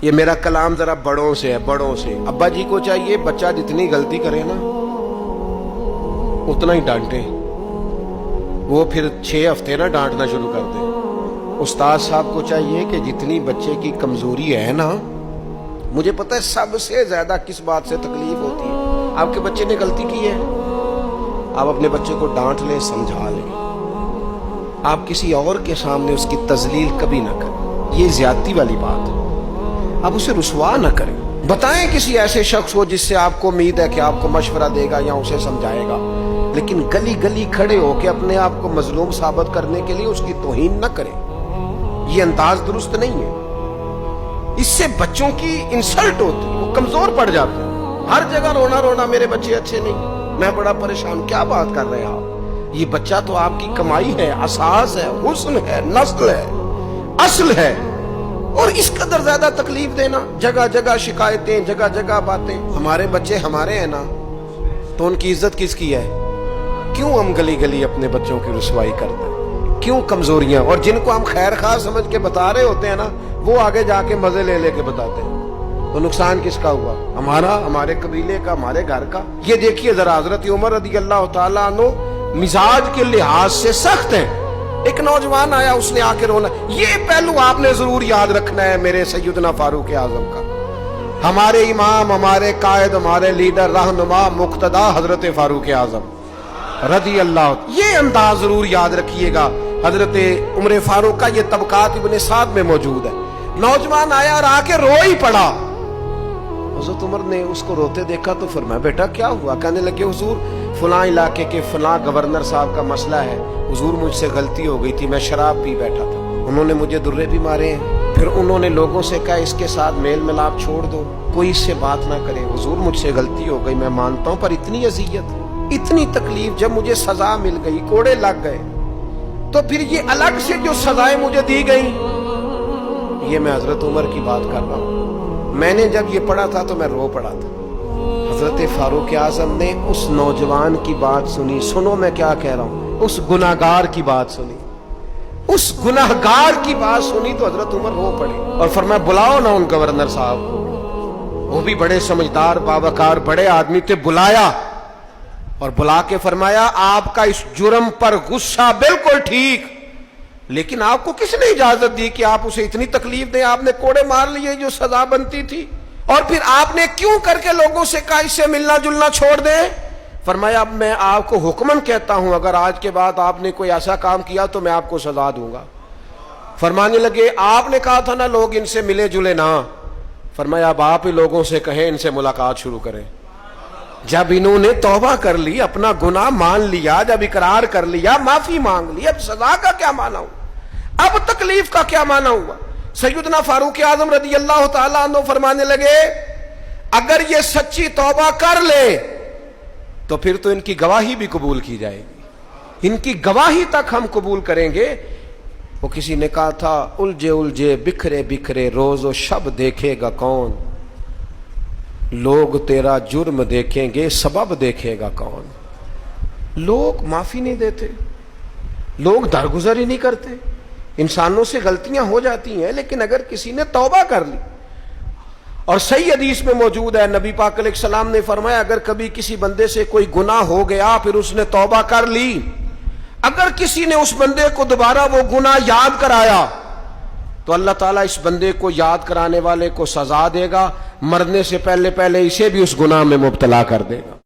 یہ میرا کلام ذرا بڑوں سے ہے، بڑوں سے۔ ابا جی کو چاہیے بچہ جتنی غلطی کرے نا اتنا ہی ڈانٹے، وہ پھر 6 ہفتے نہ ڈانٹنا شروع کر دے۔ استاد صاحب کو چاہیے کہ جتنی بچے کی کمزوری ہے نا، مجھے پتہ ہے سب سے زیادہ کس بات سے تکلیف ہوتی ہے، آپ کے بچے نے غلطی کی ہے، آپ اپنے بچے کو ڈانٹ لیں، سمجھا لیں، آپ کسی اور کے سامنے اس کی تذلیل کبھی نہ کریں، یہ زیادتی والی بات ہے۔ آپ اسے رسوا نہ کریں، بتائیں کسی ایسے شخص کو جس سے آپ کو امید ہے کہ آپ کو مشورہ دے گا یا اسے سمجھائے گا، لیکن گلی گلی کھڑے ہو کے اپنے آپ کو مظلوم ثابت کرنے کے لیے اس کی توہین نہ کریں، یہ انداز درست نہیں ہے۔ اس سے بچوں کی انسلٹ ہوتی ہے، وہ کمزور پڑ جاتے ہیں، ہر جگہ رونا رونا میرے بچے اچھے نہیں، میں بڑا پریشان۔ کیا بات کر رہے ہیں آپ؟ یہ بچہ تو آپ کی کمائی ہے، اساس ہے، حسن ہے، نسل ہے، اصل ہے، اور اس قدر زیادہ تکلیف دینا، جگہ جگہ شکایتیں، جگہ جگہ باتیں۔ ہمارے بچے ہمارے ہیں نا، تو ان کی عزت کس کی ہے؟ کیوں ہم گلی گلی اپنے بچوں کی رسوائی کرتے ہیں؟ کیوں کمزوریاں؟ اور جن کو ہم خیر خواہ سمجھ کے بتا رہے ہوتے ہیں نا، وہ آگے جا کے مزے لے لے کے بتاتے ہیں، تو نقصان کس کا ہوا؟ ہمارا، ہمارے قبیلے کا، ہمارے گھر کا۔ یہ دیکھیے ذرا، حضرت عمر رضی اللہ تعالیٰ عنہ مزاج کے لحاظ سے سخت ہیں، ایک نوجوان آیا، اس نے آ کے رونا۔ یہ پہلو آپ نے ضرور یاد رکھنا ہے میرے سیدنا فاروق اعظم کا، ہمارے امام، ہمارے قائد، ہمارے لیڈر، رہنما، مقتدا حضرت فاروق اعظم رضی اللہ، یہ انداز ضرور یاد رکھیے گا۔ حضرت عمر فاروق کا یہ طبقات ابن سعد میں موجود ہے۔ نوجوان آیا اور آ کے رو ہی پڑا، حضرت عمر نے اس کو روتے دیکھا تو فرمایا بیٹا کیا ہوا؟ کہنے لگے حضور فلاں علاقے کے فلاں گورنر صاحب کا مسئلہ ہے، حضور مجھ سے غلطی ہو گئی تھی، میں شراب پی بیٹھا تھا، انہوں نے مجھے درے بھی مارے ہیں، پھر انہوں نے لوگوں سے کہا اس کے ساتھ میل ملاپ چھوڑ دو، کوئی اس سے بات نہ کرے، حضور مجھ سے غلطی ہو گئی، میں مانتا ہوں، پر اتنی اذیت، اتنی تکلیف، جب مجھے سزا مل گئی، کوڑے لگ گئے، تو پھر یہ الگ سے جو سزائیں مجھے دی گئیں، یہ میں حضرت عمر کی بات کر رہا ہوں۔ میں نے جب یہ پڑھا تھا تو میں رو پڑا تھا۔ حضرت فاروق اعظم نے اس نوجوان کی بات سنی، سنو میں کیا کہہ رہا ہوں، اس گناہگار کی بات سنی، اس گناہگار کی بات سنی تو حضرت عمر رو پڑے اور فرمایا بلاؤ نا ان گورنر صاحب کو، وہ بھی بڑے سمجھدار باوقار بڑے آدمی تھے، بلایا اور بلا کے فرمایا آپ کا اس جرم پر غصہ بالکل ٹھیک، لیکن آپ کو کس نے اجازت دی کہ آپ اسے اتنی تکلیف دیں؟ آپ نے کوڑے مار لیے جو سزا بنتی تھی، اور پھر آپ نے کیوں کر کے لوگوں سے کہا اس سے ملنا جلنا چھوڑ دیں؟ فرمایا اب میں آپ کو حکمن کہتا ہوں، اگر آج کے بعد آپ نے کوئی ایسا کام کیا تو میں آپ کو سزا دوں گا۔ فرمانے لگے آپ نے کہا تھا نا لوگ ان سے ملے جلے نہ، فرمایا اب آپ ہی لوگوں سے کہیں ان سے ملاقات شروع کریں۔ جب انہوں نے توبہ کر لی، اپنا گناہ مان لیا، جب اقرار کر لیا، معافی مانگ لی، اب سزا کا کیا معنی ہوا؟ اب تکلیف کا کیا معنی ہوا؟ سیدنا فاروق اعظم رضی اللہ تعالیٰ عنہ فرمانے لگے اگر یہ سچی توبہ کر لے تو پھر تو ان کی گواہی بھی قبول کی جائے گی، ان کی گواہی تک ہم قبول کریں گے۔ وہ کسی نے کہا تھا الجھے الجھے بکھرے بکھرے روز و شب دیکھے گا کون، لوگ تیرا جرم دیکھیں گے سبب دیکھے گا کون۔ لوگ معافی نہیں دیتے، لوگ درگزر ہی نہیں کرتے، انسانوں سے غلطیاں ہو جاتی ہیں، لیکن اگر کسی نے توبہ کر لی، اور صحیح حدیث میں موجود ہے نبی پاک علیہ السلام نے فرمایا اگر کبھی کسی بندے سے کوئی گناہ ہو گیا پھر اس نے توبہ کر لی، اگر کسی نے اس بندے کو دوبارہ وہ گناہ یاد کرایا تو اللہ تعالیٰ اس بندے کو یاد کرانے والے کو سزا دے گا، مرنے سے پہلے اسے بھی اس گناہ میں مبتلا کر دے گا۔